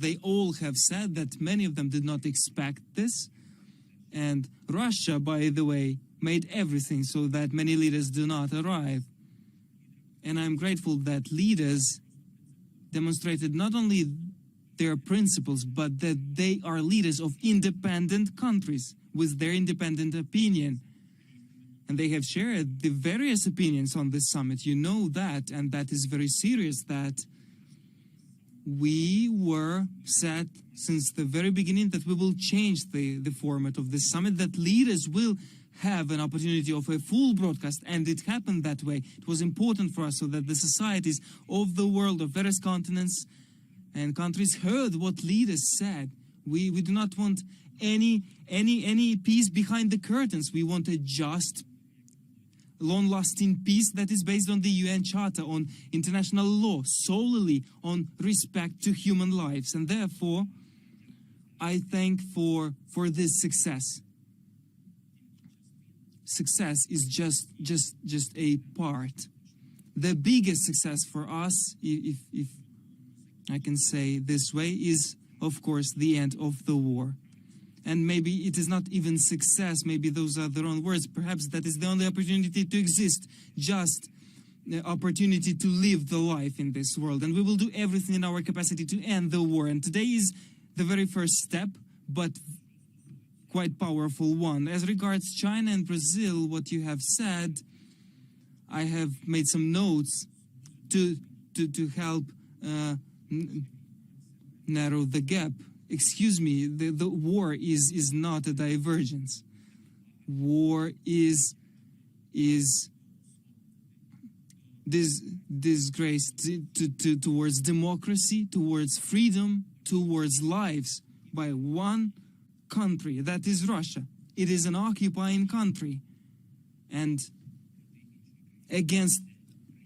They all have said that many of them did not expect this. And Russia, by the way, made everything so that many leaders do not arrive. And I'm grateful that leaders demonstrated not only their principles, but that they are leaders of independent countries with their independent opinion. And they have shared the various opinions on this summit. You know that, and that is very serious, that we were set since the very beginning that we will change the format of this summit, that leaders will have an opportunity of a full broadcast, and it happened that way. It was important for us so that the societies of the world, of various continents and countries, heard what leaders said. We do not want any peace behind the curtains. We want a just, long-lasting peace that is based on the UN Charter, on international law, solely on respect to human lives. And therefore, I thank for this success. Success is just a part. The biggest success for us, if I can say this way, is of course the end of the war. And maybe it is not even success, maybe those are the wrong words, perhaps that is the only opportunity to exist, just the opportunity to live the life in this world. And we will do everything in our capacity to end the war. And today is the very first step, but quite powerful one. As regards China and Brazil, what you have said, I have made some notes to help narrow the gap. Excuse me, the war is not a divergence. War is this disgrace towards democracy, towards freedom, towards lives by one country, that is Russia. It is an occupying country, and against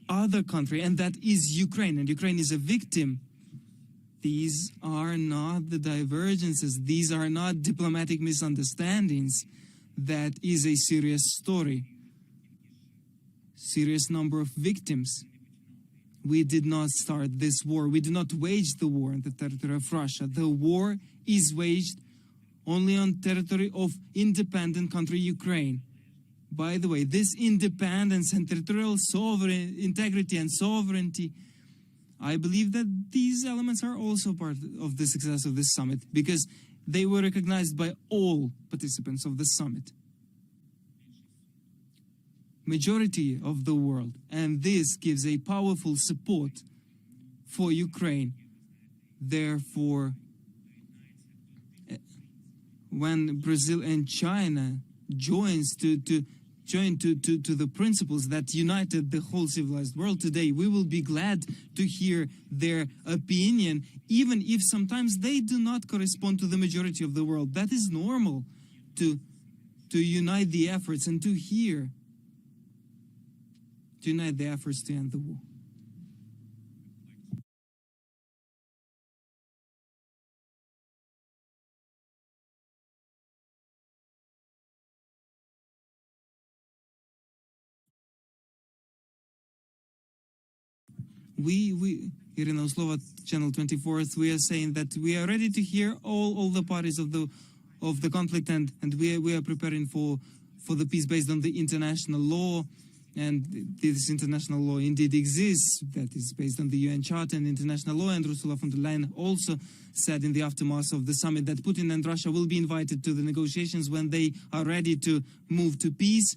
other country, and that is Ukraine, and Ukraine is a victim. These are not the divergences, these are not diplomatic misunderstandings. That is a serious story. Serious number of victims. We did not start this war, we did not wage the war on the territory of Russia. The war is waged only on territory of independent country Ukraine. By the way, this independence and territorial integrity and sovereignty, I believe that these elements are also part of the success of this summit, because they were recognized by all participants of the summit. Majority of the world, and this gives a powerful support for Ukraine. Therefore, when Brazil and China join to the principles that united the whole civilized world today, we will be glad to hear their opinion, even if sometimes they do not correspond to the majority of the world. That is normal, to unite the efforts and to unite the efforts to end the war. We here in Oslova, Channel 24, we are saying that we are ready to hear all the parties of the conflict, and we are preparing for the peace based on the international law, and this international law indeed exists, that is based on the UN Charter and international law. And Ursula von der Leyen also said in the aftermath of the summit that Putin and Russia will be invited to the negotiations when they are ready to move to peace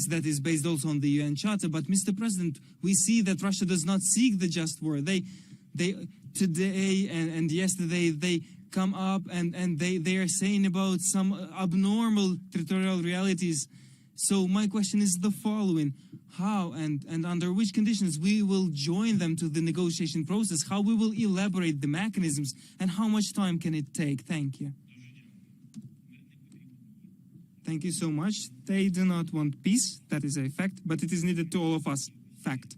that is based also on the UN Charter. But Mr. President, we see that Russia does not seek the just war. They today and yesterday, they come up and they are saying about some abnormal territorial realities. So my question is the following: how and under which conditions we will join them to the negotiation process, how we will elaborate the mechanisms, and how much time can it take? Thank you. Thank you so much. They do not want peace, that is a fact, but it is needed to all of us. Fact.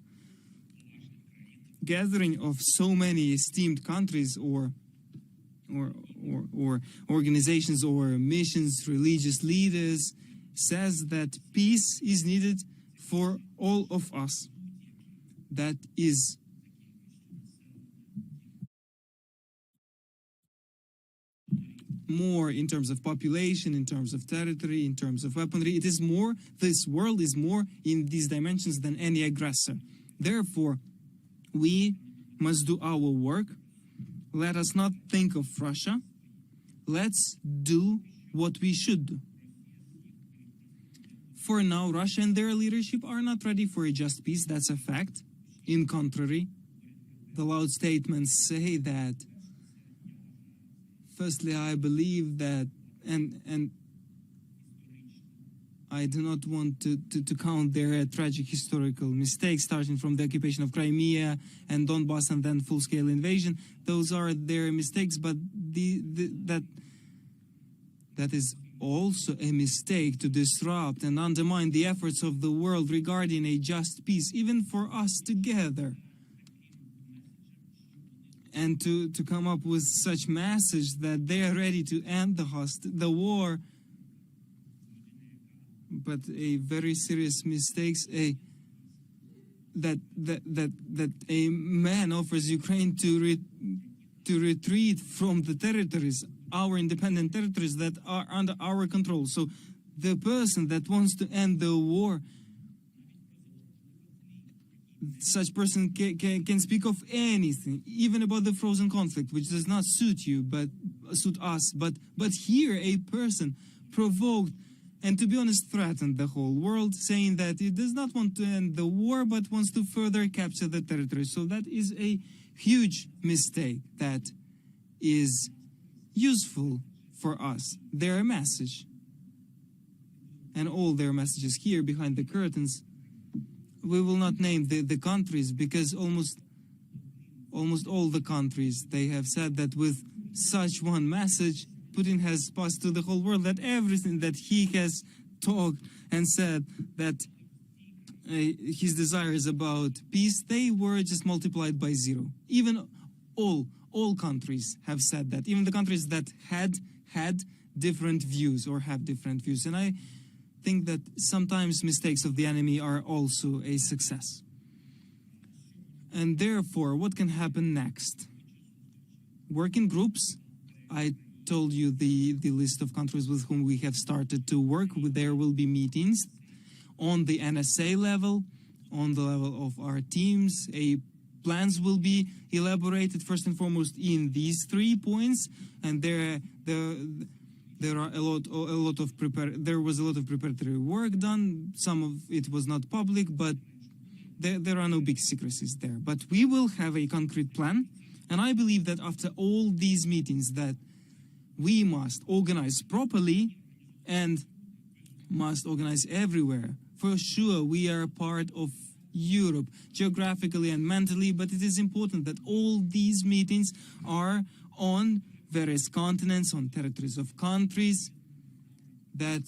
Gathering of so many esteemed countries or organizations or missions, religious leaders, says that peace is needed for all of us. That is more in terms of population, in terms of territory, in terms of weaponry. It is more, this world is more in these dimensions than any aggressor. Therefore, we must do our work. Let us not think of Russia. Let's do what we should do. For now, Russia and their leadership are not ready for a just peace. That's a fact. In contrary, the loud statements say that. Firstly, I believe that, and I do not want to count their tragic historical mistakes, starting from the occupation of Crimea and Donbass and then full-scale invasion. Those are their mistakes, but that is also a mistake to disrupt and undermine the efforts of the world regarding a just peace, even for us together. And to come up with such message that they are ready to end the war, but a very serious mistakes. That a man offers Ukraine to retreat from the territories, our independent territories that are under our control. So the person that wants to end the war, such person can speak of anything, even about the frozen conflict, which does not suit you, but suit us. But here a person provoked and, to be honest, threatened the whole world, saying that it does not want to end the war, but wants to further capture the territory. So that is a huge mistake that is useful for us. Their message and all their messages here behind the curtains. We will not name the countries, because almost all the countries, they have said that with such one message, Putin has passed to the whole world that everything that he has talked and said, that his desires about peace, they were just multiplied by zero. Even all countries have said that, even the countries that had different views or have different views. And I think that sometimes mistakes of the enemy are also a success. And therefore, what can happen next? Working groups. I told you the list of countries with whom we have started to work. There will be meetings on the NSA level, on the level of our teams. Plans will be elaborated first and foremost in these 3 points, and there are there was a lot of preparatory work done. Some of it was not public, but there are no big secrecies there. But we will have a concrete plan, and I believe that after all these meetings that we must organize properly and must organize everywhere. For sure, we are part of Europe, geographically and mentally, but it is important that all these meetings are on various continents, on territories of countries that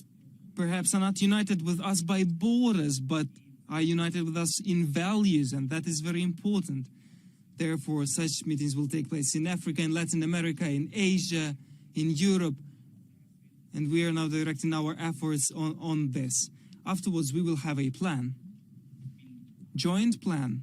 perhaps are not united with us by borders, but are united with us in values, and that is very important. Therefore, such meetings will take place in Africa, in Latin America, in Asia, in Europe, and we are now directing our efforts on this. Afterwards, we will have a plan, joint plan.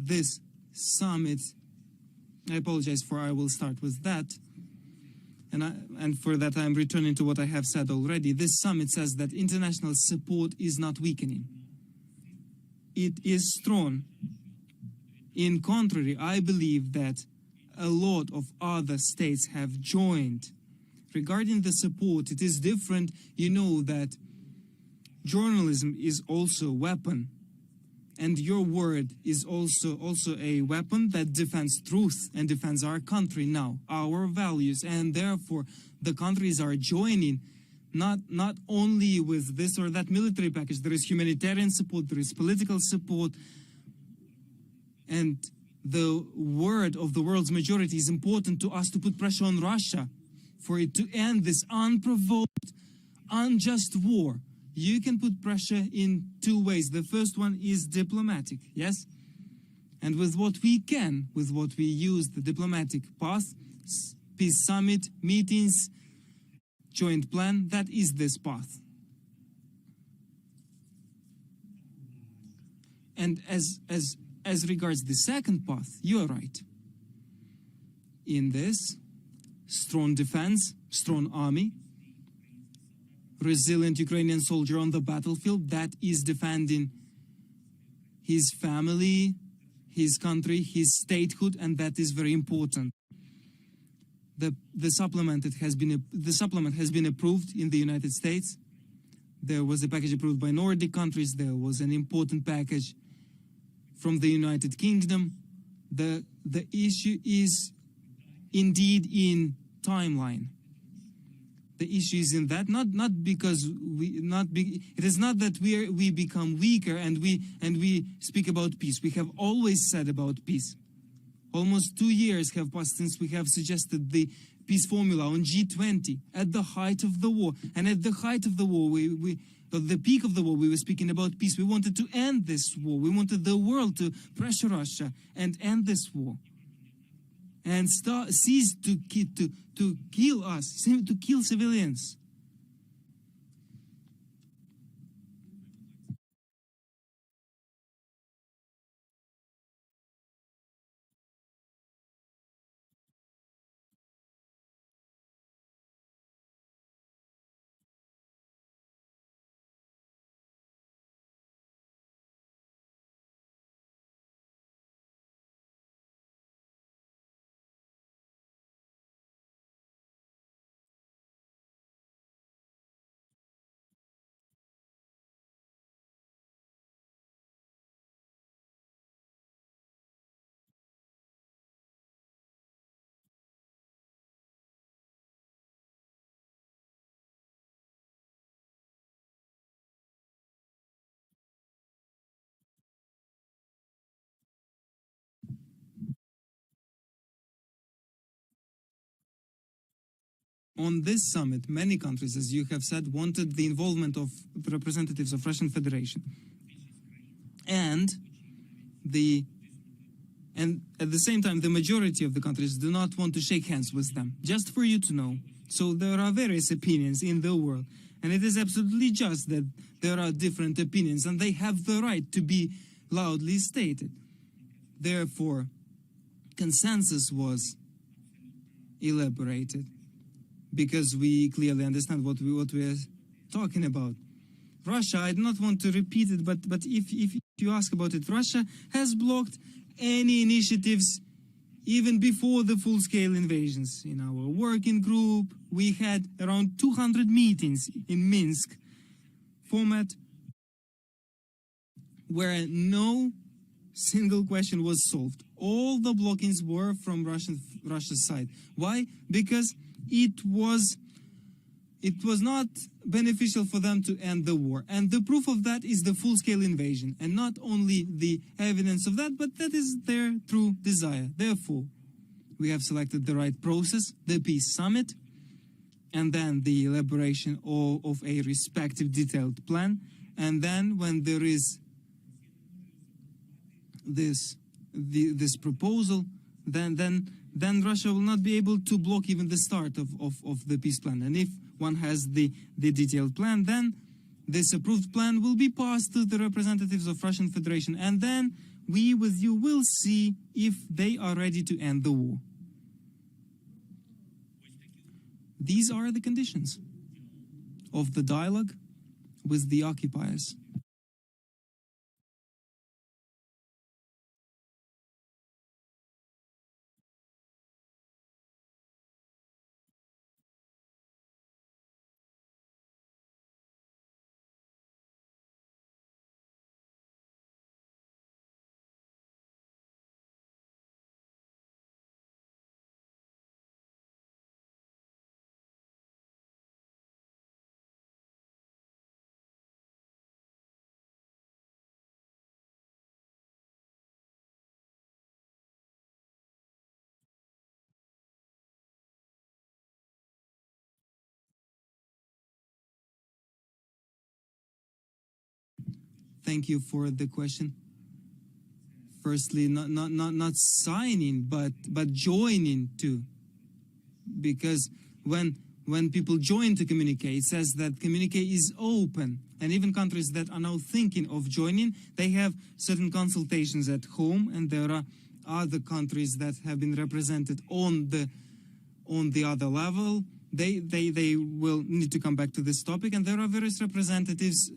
This summit, I apologize for, I will start with that, and for that I'm returning to what I have said already. This summit says that international support is not weakening. It is strong. In contrary, I believe that a lot of other states have joined. Regarding the support, it is different. You know that journalism is also a weapon. And your word is also a weapon that defends truth and defends our country now, our values. And therefore, the countries are joining not only with this or that military package. There is humanitarian support, there is political support, and the word of the world's majority is important to us to put pressure on Russia for it to end this unprovoked, unjust war. You can put pressure in two ways. The first one is diplomatic, yes? And with what we can, with what we use, the diplomatic path, peace summit, meetings, joint plan, that is this path. And as regards the second path, you are right. In this, strong defense, strong army, resilient Ukrainian soldier on the battlefield that is defending his family, his country, his statehood, and that is very important. The supplement has been approved in the United States. There was a package approved by Nordic countries. There was an important package from the United Kingdom. The issue is indeed in timeline. The issue is in that, not because it is not that we become weaker and we speak about peace. We have always said about peace. Almost 2 years have passed since we have suggested the peace formula on G20 at the height of the war. And at the height of the war, at the peak of the war, we were speaking about peace. We wanted to end this war. We wanted the world to pressure Russia and end this war. And cease to kill us, to kill civilians. On this summit, many countries, as you have said, wanted the involvement of the representatives of Russian Federation. And at the same time, the majority of the countries do not want to shake hands with them, just for you to know. So there are various opinions in the world, and it is absolutely just that there are different opinions, and they have the right to be loudly stated. Therefore, consensus was elaborated, because we clearly understand what we are talking about. Russia, I do not want to repeat it, but if you ask about it, Russia has blocked any initiatives even before the full-scale invasions. In our working group, we had around 200 meetings in Minsk format where no single question was solved. All the blockings were from Russia's side. Why? Because it was not beneficial for them to end the war. And the proof of that is the full-scale invasion. And not only the evidence of that, but that is their true desire. Therefore, we have selected the right process, the peace summit, and then the elaboration of a respective detailed plan. And then when there is this proposal, then Russia will not be able to block even the start of the peace plan. And if one has the detailed plan, then this approved plan will be passed to the representatives of Russian Federation. And then we with you will see if they are ready to end the war. These are the conditions of the dialogue with the occupiers. Thank you for the question. Firstly, not signing, but joining too, because when people join to communique, it says that communique is open, and even countries that are now thinking of joining, they have certain consultations at home, and there are other countries that have been represented on the other level. They will need to come back to this topic, and there are various representatives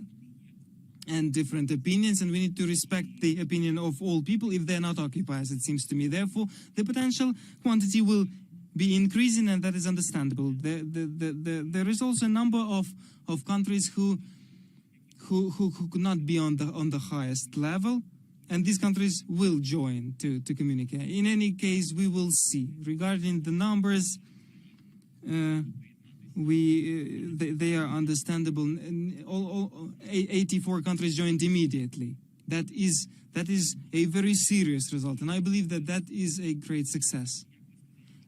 and different opinions, and we need to respect the opinion of all people if they're not occupiers, it seems to me. Therefore, the potential quantity will be increasing, and that is understandable. There is also a number of countries who could not be on the highest level, and these countries will join to communicate. In any case, we will see. Regarding the numbers, they are understandable. All 84 countries joined immediately. That is a very serious result, and I believe that is a great success.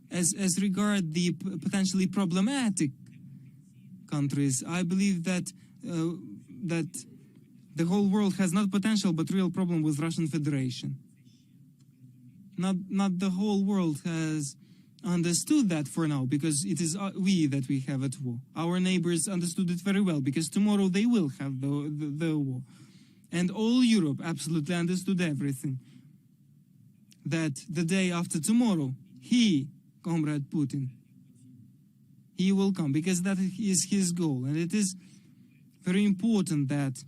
As regard the potentially problematic countries, I believe that that the whole world has not potential but real problem with Russian Federation. Not the whole world has understood that for now, because it is we that we have at war. Our neighbors understood it very well, because tomorrow they will have the war. And all Europe absolutely understood everything. That the day after tomorrow, Comrade Putin, he will come, because that is his goal. And it is very important that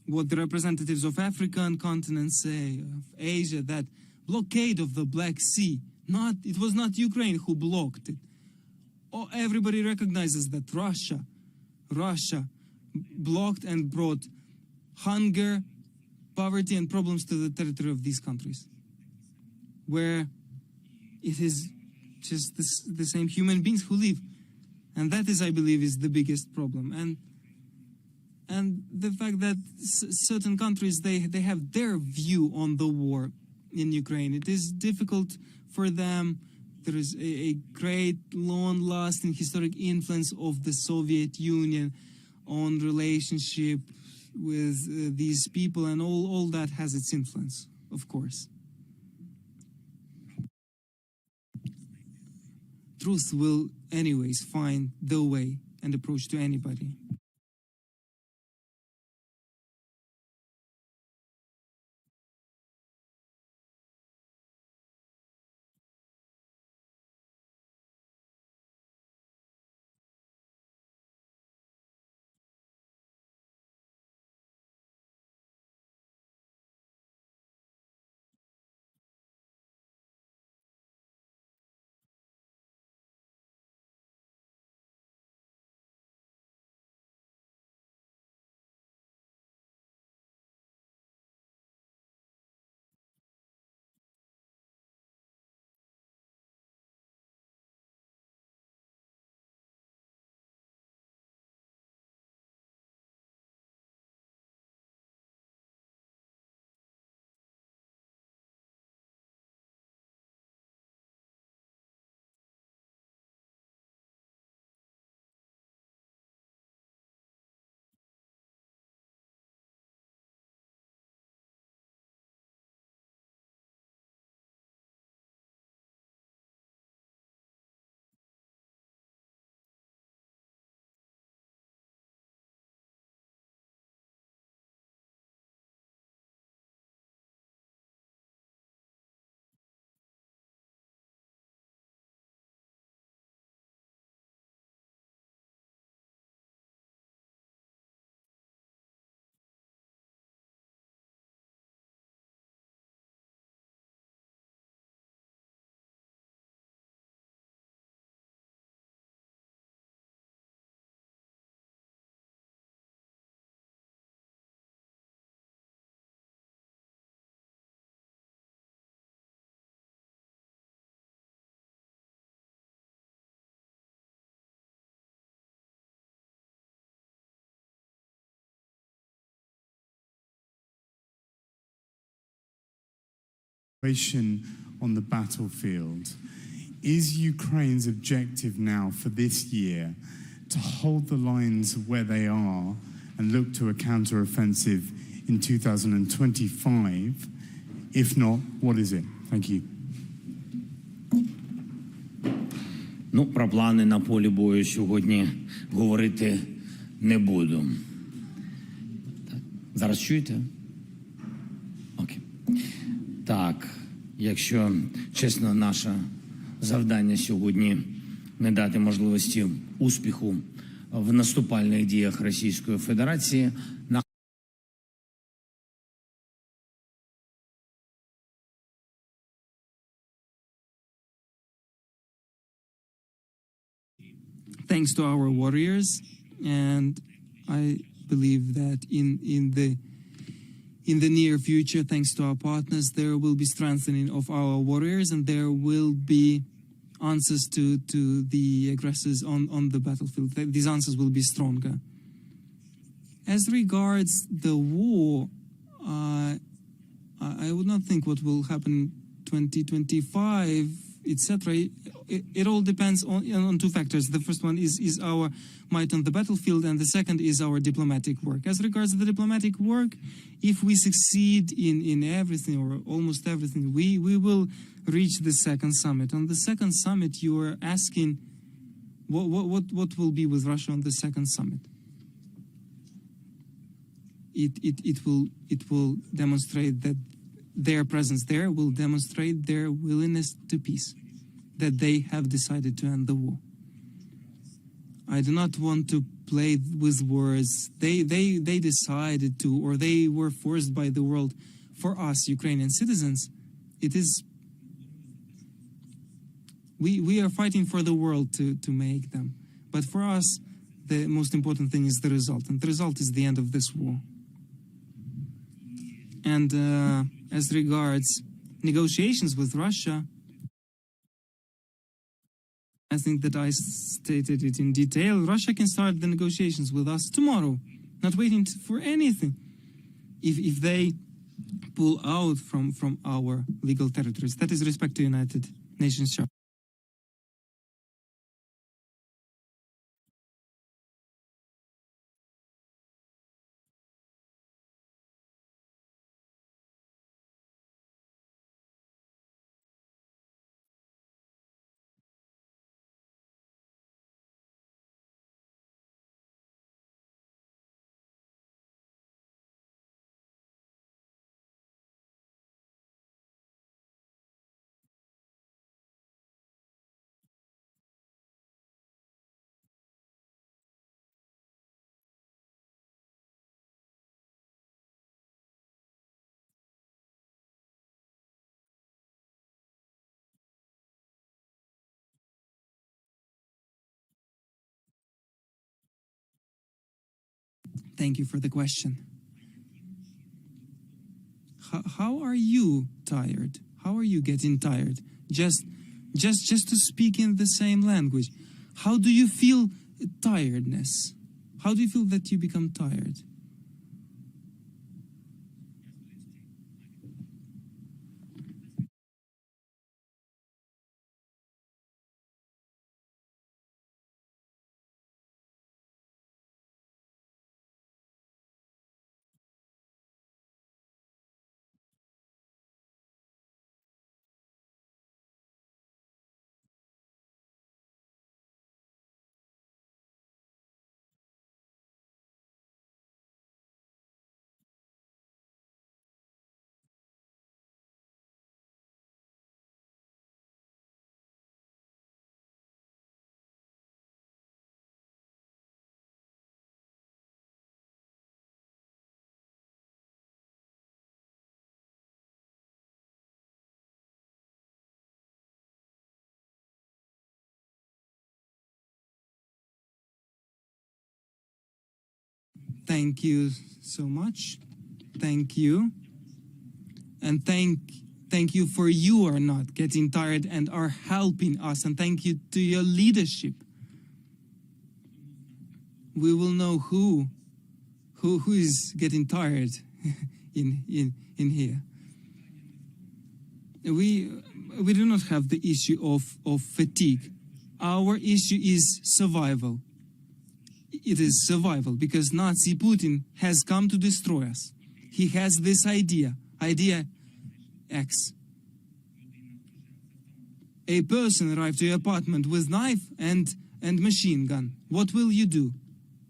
what the representatives of African continent say, of Asia, that blockade of the Black Sea, it was not Ukraine who blocked it. Everybody recognizes that Russia blocked and brought hunger, poverty, and problems to the territory of these countries, where it is just the same human beings who live. And that is, I believe, is the biggest problem. And the fact that certain countries, they have their view on the war in Ukraine. It is difficult for them. There is a great, long-lasting historic influence of the Soviet Union on relationship with these people, and all that has its influence, of course. Truth will anyways find the way and approach to anybody. On the battlefield. Is Ukraine's objective now for this year to hold the lines where they are and look to a counter-offensive in 2025? If not, what is it? Thank you. Ну, про плани на полі бою сьогодні говорити не буду. Так. Зараз чуєте? Окей. Так, якщо чесно, наше завдання сьогодні не дати можливості успіху в наступальних діях Російської Федерації. Thanks to our warriors, and I believe that in the near future, thanks to our partners, there will be strengthening of our warriors, and there will be answers to the aggressors on the battlefield. These answers will be stronger. As regards the war, I would not think what will happen in 2025, etc. It all depends on two factors. The first one is our might on the battlefield, and the second is our diplomatic work. As regards the diplomatic work, if we succeed in everything or almost everything, we will reach the second summit. On the second summit, you are asking what will be with Russia on the second summit. It will demonstrate that their presence there will demonstrate their willingness to peace, that they have decided to end the war. I do not want to play with words. They decided to, or they were forced by the world. For us, Ukrainian citizens, it is, we are fighting for the world to make them. But for us, the most important thing is the result, and the result is the end of this war. And as regards negotiations with Russia, I think that I stated it in detail. Russia can start the negotiations with us tomorrow, not waiting for anything. If they pull out from our legal territories, that is respect to United Nations Charter. Thank you for the question. How are you tired? How are you getting tired? Just to speak in the same language. How do you feel tiredness? How do you feel that you become tired? Thank you so much. Thank you. And thank you for you are not getting tired and are helping us. And thank you to your leadership. We will know who is getting tired in here. We do not have the issue of fatigue. Our issue is survival. it is survival, because Nazi Putin has come to destroy us. He has this idea X. A person arrived to your apartment with knife and machine gun. What will you do?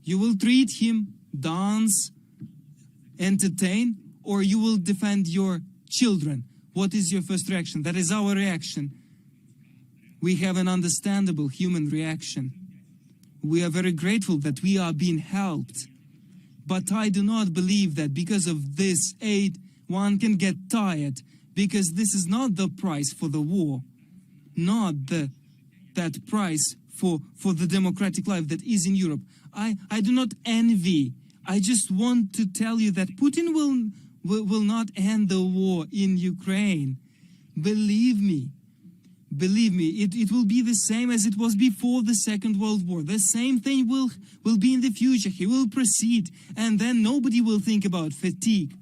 You will treat him, dance, entertain, or you will defend your children? What is your first reaction? That is our reaction. We have an understandable human reaction. We are very grateful that we are being helped. But I do not believe that because of this aid, one can get tired, because this is not the price for the war, not that price for the democratic life that is in Europe. I do not envy. I just want to tell you that Putin will not end the war in Ukraine. Believe me. Believe me, it will be the same as it was before the Second World War. The same thing will be in the future. He will proceed, and then nobody will think about fatigue.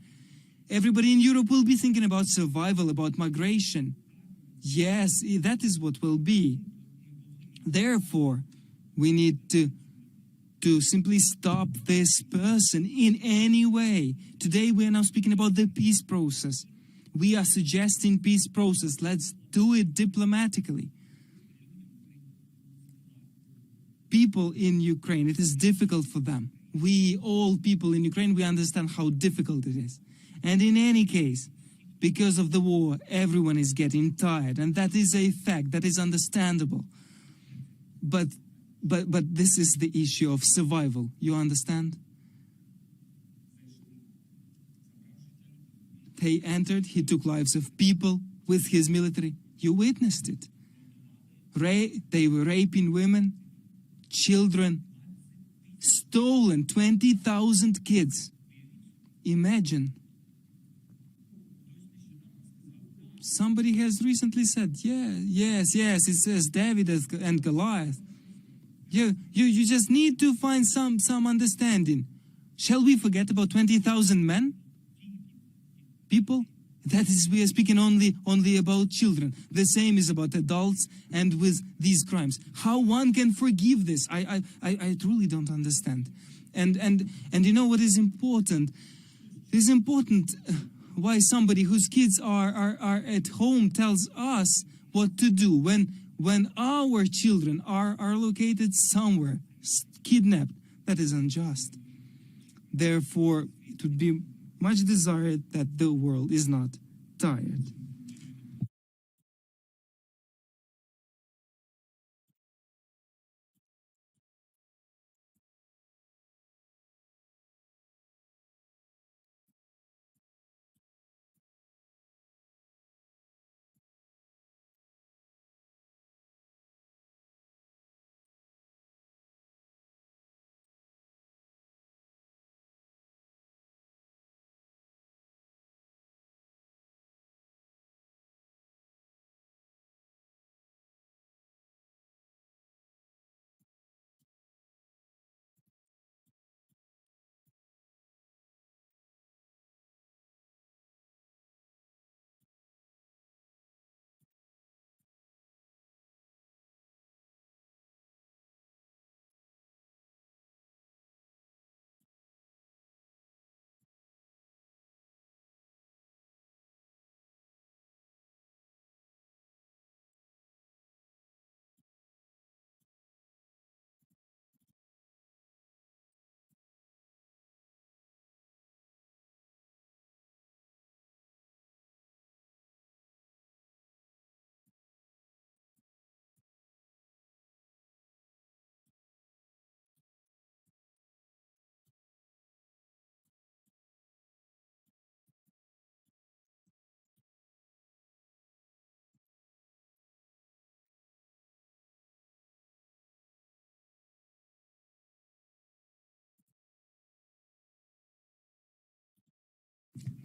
Everybody in Europe will be thinking about survival, about migration. Yes, that is what will be. Therefore, we need to simply stop this person in any way. Today we are now speaking about the peace process. We are suggesting peace process. Let's do it diplomatically. People in Ukraine, it is difficult for them. We, all people in Ukraine, we understand how difficult it is. And in any case, because of the war, everyone is getting tired. And that is a fact, that is understandable. But this is the issue of survival, you understand? He entered, he took lives of people with his military. You witnessed it. They were raping women, children, stolen 20,000 kids. Imagine. Somebody has recently said, yes, it says David and Goliath. You just need to find some understanding. Shall we forget about 20,000 men? People? That is, we are speaking only about children. The same is about adults and with these crimes. How one can forgive this? I truly don't understand. And you know what is important? It is important why somebody whose kids are at home tells us what to do when our children are located somewhere, kidnapped. That is unjust. Therefore, it would be much desired that the world is not tired.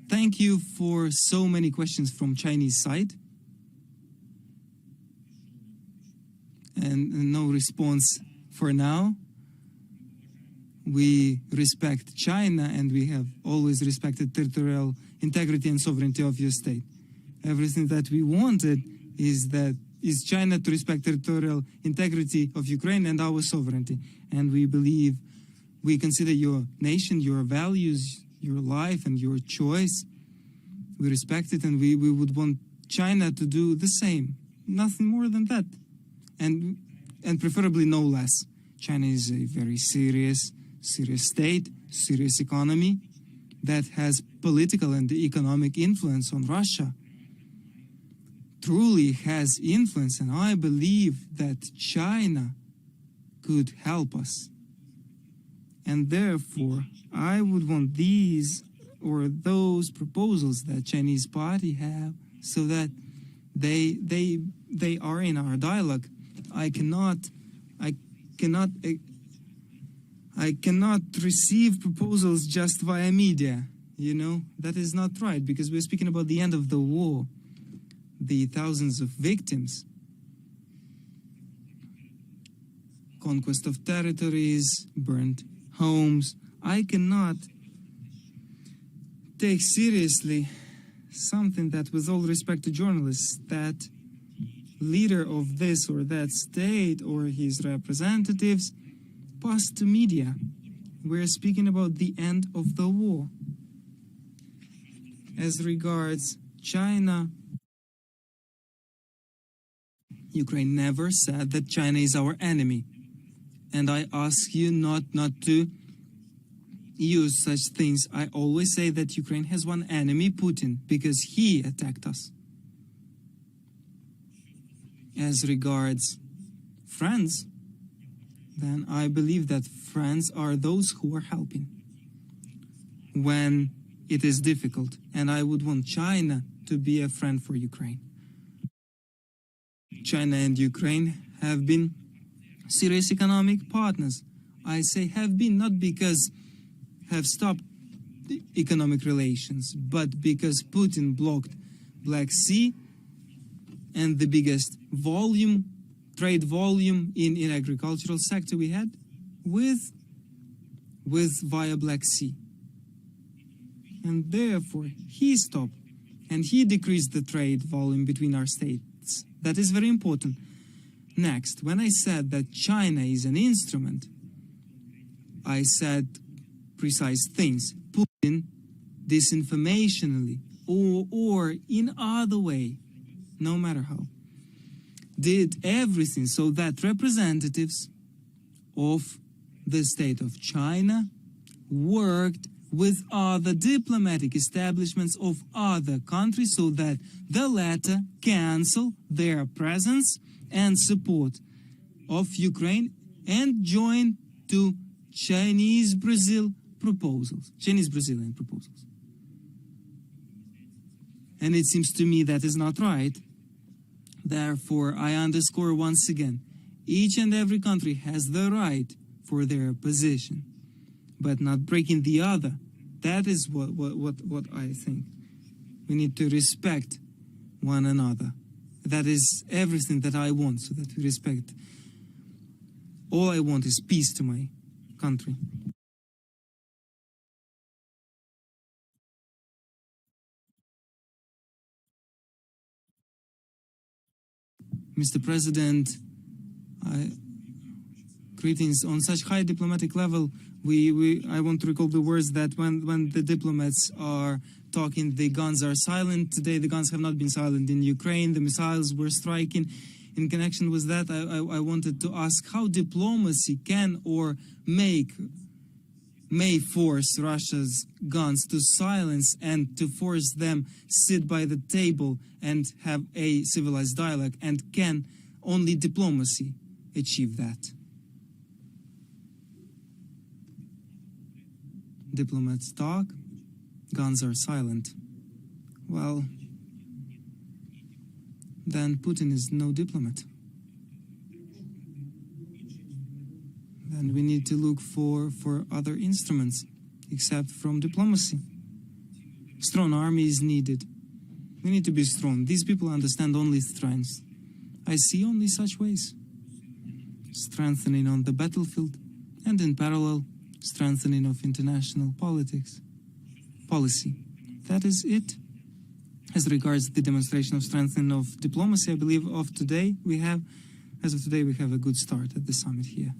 Thank you for so many questions from Chinese side. And no response for now. We respect China, and we have always respected territorial integrity and sovereignty of your state. Everything that we wanted is China to respect territorial integrity of Ukraine and our sovereignty. And we believe We consider your nation, your values, your life, and your choice. We respect it, and we would want China to do the same. Nothing more than that. And preferably no less. China is a very serious state, serious economy that has political and economic influence on Russia. Truly has influence, and I believe that China could help us. And therefore, I would want these or those proposals that Chinese party have, so that they are in our dialogue. I cannot receive proposals just via media. You know, that is not right, because we're speaking about the end of the war, the thousands of victims, conquest of territories, burnt homes. I cannot take seriously something that, with all respect to journalists, that leader of this or that state or his representatives pass to media. We're speaking about the end of the war. As regards China, Ukraine never said that China is our enemy. And I ask you not to use such things. I always say that Ukraine has one enemy, Putin, because he attacked us. As regards friends, then I believe that friends are those who are helping when it is difficult. And I would want China to be a friend for Ukraine. China and Ukraine have been serious economic partners. I say have been, not because have stopped the economic relations, but because Putin blocked Black Sea and the biggest trade volume in agricultural sector we had with via Black Sea. And therefore he stopped and he decreased the trade volume between our states. That is very important. Next, when I said that China is an instrument, I said precise things. Putin, disinformationally or in other way, no matter how, did everything so that representatives of the state of China worked with other diplomatic establishments of other countries so that the latter cancel their presence and support of Ukraine and join to Chinese-Brazilian proposals. And it seems to me that is not right. Therefore, I underscore once again, each and every country has the right for their position, but not breaking the other. That is what I think. We need to respect one another. That is everything that I want, so that we respect. All I want is peace to my country. Mr. President, greetings. On such high diplomatic level, I want to recall the words that when the diplomats are talking, the guns are silent. Today, the guns have not been silent in Ukraine. The missiles were striking. In connection with that, I wanted to ask how diplomacy can or may force Russia's guns to silence and to force them sit by the table and have a civilized dialogue, and can only diplomacy achieve that? Diplomats talk, guns are silent. Well, then Putin is no diplomat. Then we need to look for other instruments, except from diplomacy. Strong army is needed. We need to be strong. These people understand only strength. I see only such ways. Strengthening on the battlefield, and in parallel, strengthening of international policy. That is it. As regards the demonstration of strengthening of diplomacy, I believe as of today, we have a good start at the summit here.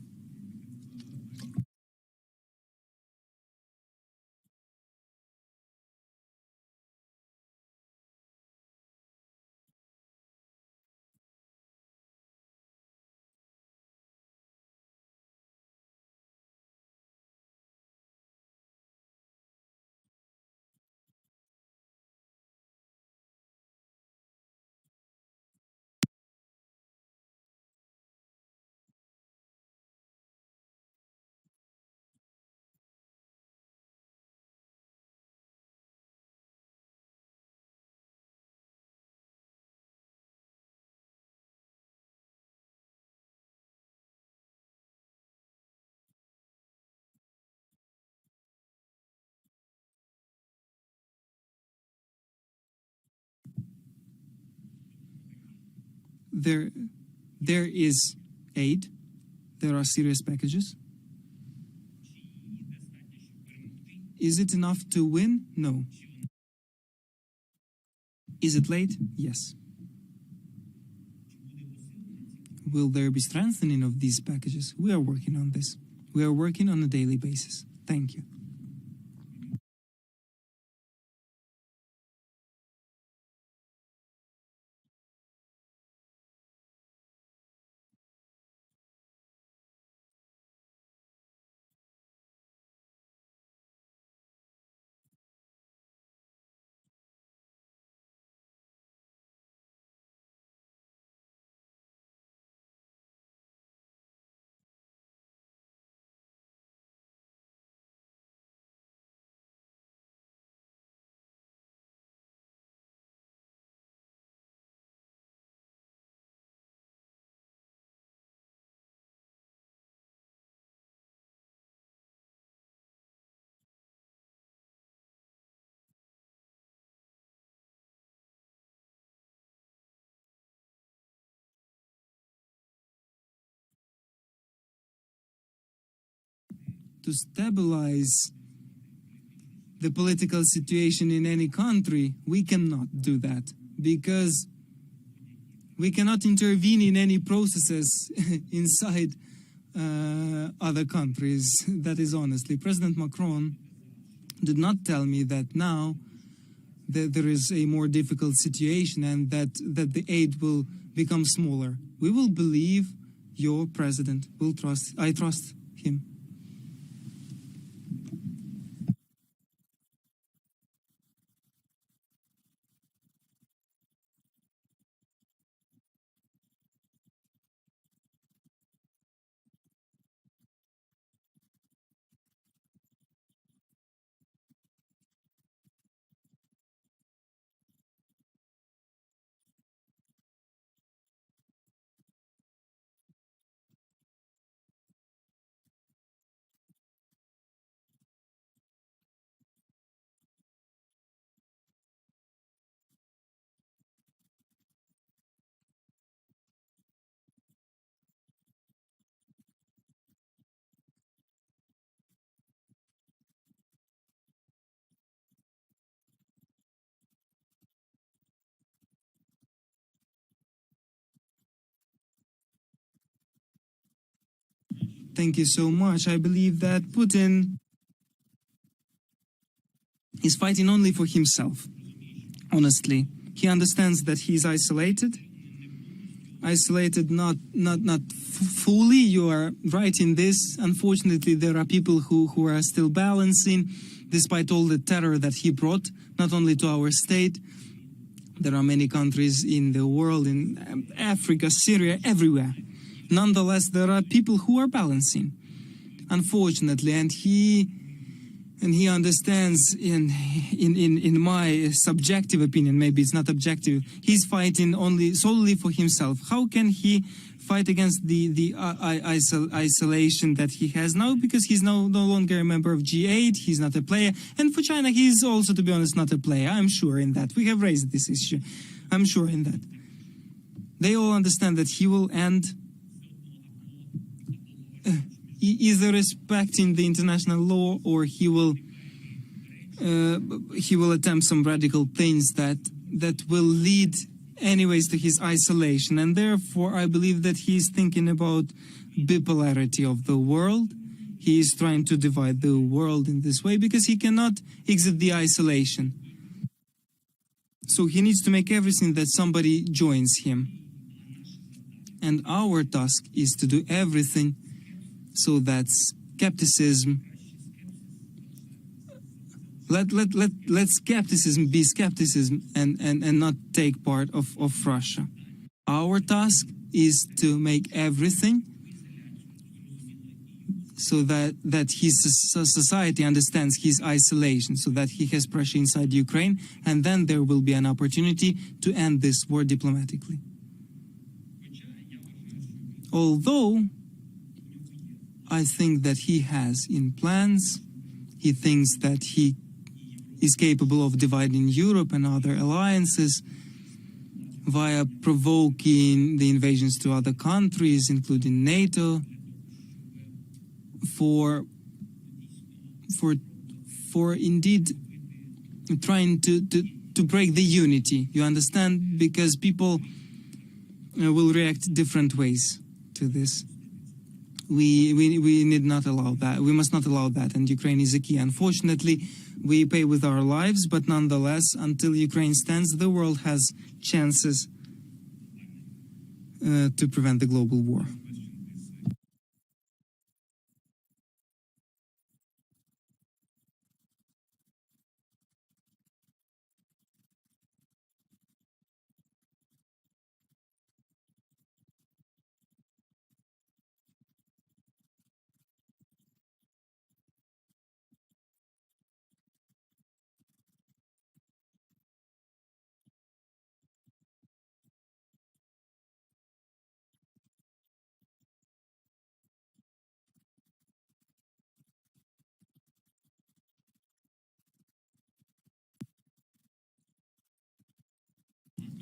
there is aid. There are serious packages. Is it enough to win? No. Is it late? Yes. Will there be strengthening of these packages? We are working on this. We are working on a daily basis. Thank you. To stabilize the political situation in any country, we cannot do that because we cannot intervene in any processes inside other countries. That is honestly. President Macron did not tell me that now that there is a more difficult situation and that the aid will become smaller. We will believe your president. I trust him. Thank you so much. I believe that Putin is fighting only for himself. Honestly, he understands that he's isolated. Isolated, not fully. You are right in this. Unfortunately, there are people who are still balancing, despite all the terror that he brought, not only to our state. There are many countries in the world, in Africa, Syria, everywhere. Nonetheless, there are people who are balancing, unfortunately, and he understands. In my subjective opinion, maybe it's not objective, he's fighting solely for himself. How can he fight against the isolation that he has now? Because he's no longer a member of G8. He's not a player, and for China, he's also, to be honest, not a player. I'm sure in that. We have raised this issue. I'm sure in that. They all understand that he will end either respecting the international law, or he will attempt some radical things that will lead anyways to his isolation. And therefore, I believe that he is thinking about bipolarity of the world. He is trying to divide the world in this way because he cannot exit the isolation. So he needs to make everything that somebody joins him. And our task is to do everything so that skepticism, let skepticism be skepticism and not take part of Russia. Our task is to make everything so that his society understands his isolation, so that he has pressure inside Ukraine, and then there will be an opportunity to end this war diplomatically. Although I think that he has in plans, he thinks that he is capable of dividing Europe and other alliances. via provoking the invasions to other countries, including NATO, for indeed trying to break the unity. You understand? Because people will react different ways to this. We need not allow that. We must not allow that, and Ukraine is a key. Unfortunately, we pay with our lives, but nonetheless, until Ukraine stands, the world has chances to prevent the global war.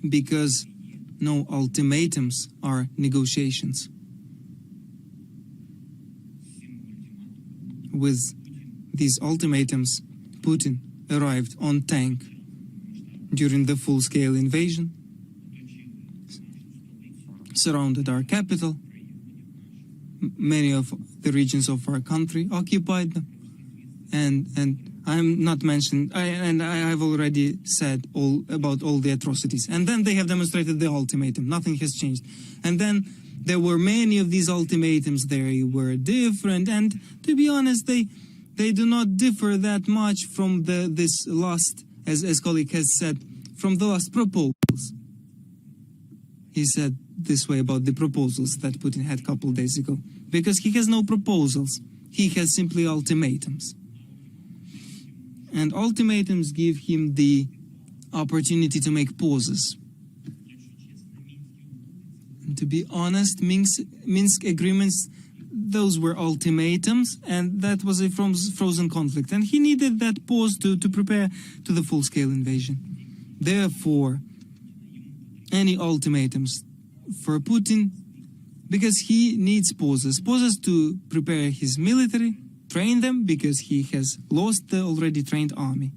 Because no ultimatums are negotiations. With these ultimatums, Putin arrived on tank during the full-scale invasion, surrounded our capital, many of the regions of our country, occupied them, and I'm not mentioned, I have already said all about all the atrocities. And then they have demonstrated the ultimatum. Nothing has changed. And then there were many of these ultimatums. They were different, and to be honest, they do not differ that much from this last, as colleague has said, from the last proposals. He said this way about the proposals that Putin had a couple of days ago, because he has no proposals. He has simply ultimatums. And ultimatums give him the opportunity to make pauses. And to be honest, Minsk agreements, those were ultimatums, and that was a frozen conflict. And he needed that pause to prepare to the full-scale invasion. Therefore, any ultimatums for Putin, because he needs pauses to prepare his military, train them, because he has lost the already trained army.